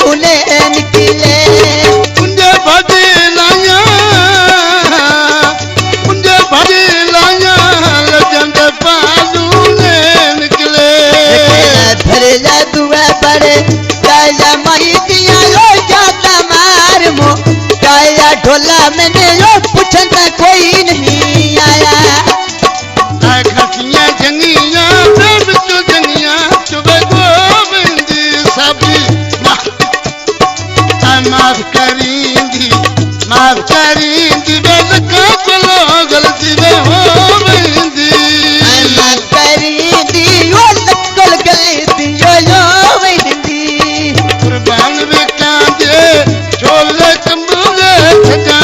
ने निकले मुंजे भजे लाया लजंद पालू ने निकले फिर दुआ बड़े गाया माई दिया लो जाता मार मो गाया ढोला मैंने लो पूछना कोई नहीं आया खसियां जंगियां बिचो जंगियां चुबे गोविंदी सभी माफ करींदी बेल का चलो गलती में हो वेंदी माफ करींदी यो लकल गलती यो वेंदी कुर्बान वे कांदे chole कंबूले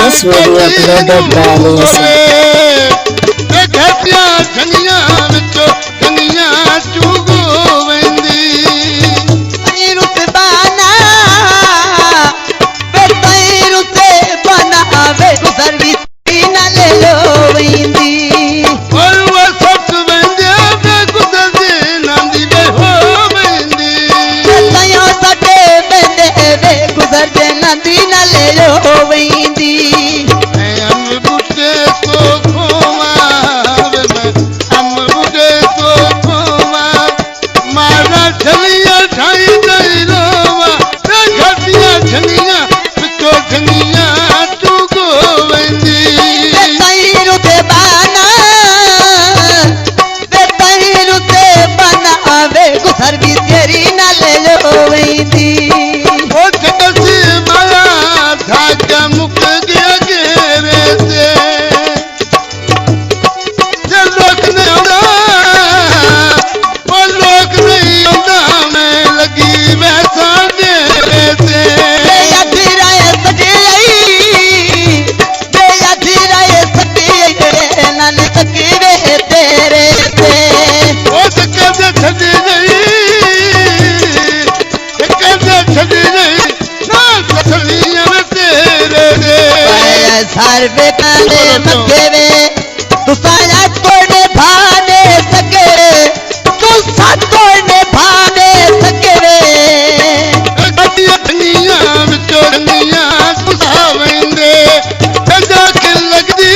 This video uploaded by Lisa. घटिया जंगियां विचो जंगियां चुगो वेंदी रुतबाना रुतबाना वे गुजर भी न ले लो वेंदी और वो सच वेंदे वे गुजर दी नंदी वे हो वेंदी तयो सटे वेंदे वे गुजर दे नंदी न ले लो वेंदी हम बुटे तो खोवा हम बुटे तो खोवा मारा झलिया ठाई गई रोवा घटिया झलिया बिचो झलिया तू गोवेंदी रुतबाना वे गुजर भी तेरी न ले लो वेंदी ओ जगसी माया धागा मुक गया घेरे से जे लोग ने वो लोग नहीं होता मैं लगी वैसा डेरे से वो कैसे छड़ी नहीं ना छड़ियां में तेरे रे सर्वे काले मकेवे तू साया तोड़ने भाने सके तू साथ तोड़ने भाने सके घटिया धनिया विचो धनिया घुसावेंदे कंजा के लगदी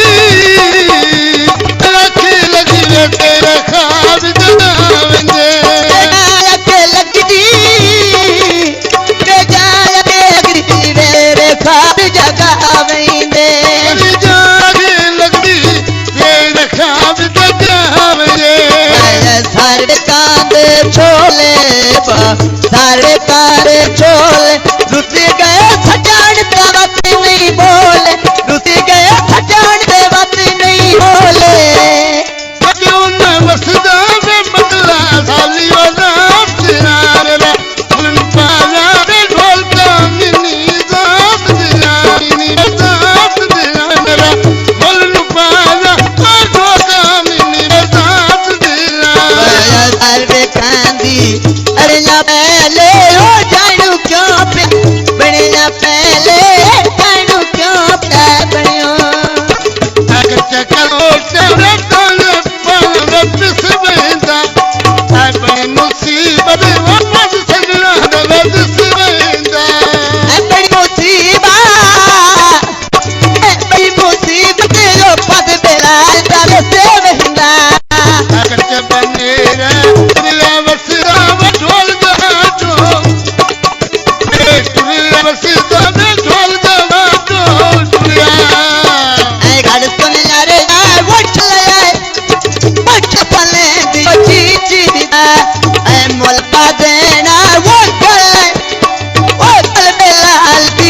वे तेरे खाब जगावेंदे के लगदी रे खाब जगावेंदे जागे लगदी तेरे खाब जगावेंदे सारे कांदे छोले सारे कारे छोले रुसी गए सजान देवत नहीं बोले रुसी गए सजान देवत नहीं बोले क्यों न वसदा में बदला साली वाला सिरारे ला फुलन पाला रे ढोल का मिनी जात दिलानी जात दिलाना फुलन पाला ढोल का मिनी जात दिलाना सर्वे कांदी अरे ना पहले हो जानू क्यों पे बड़े ना पहले जानू क्यों पे बड़ियो अगर चकलो तेरे तने पाले बिसवेंदा आई मुसीबत वापस सजना दे बिसवेंदा बड़ी मुसीबत जो पद बेला दल से वहंदा अगर के बनेरा दिला वसरा ढोल दा ढोल दिला वसरा ढोल दा ढोल दुनिया ऐ गड़ सुन यारे वठ पले दी चीची ऐ मुल्का देना वो कल बेला दी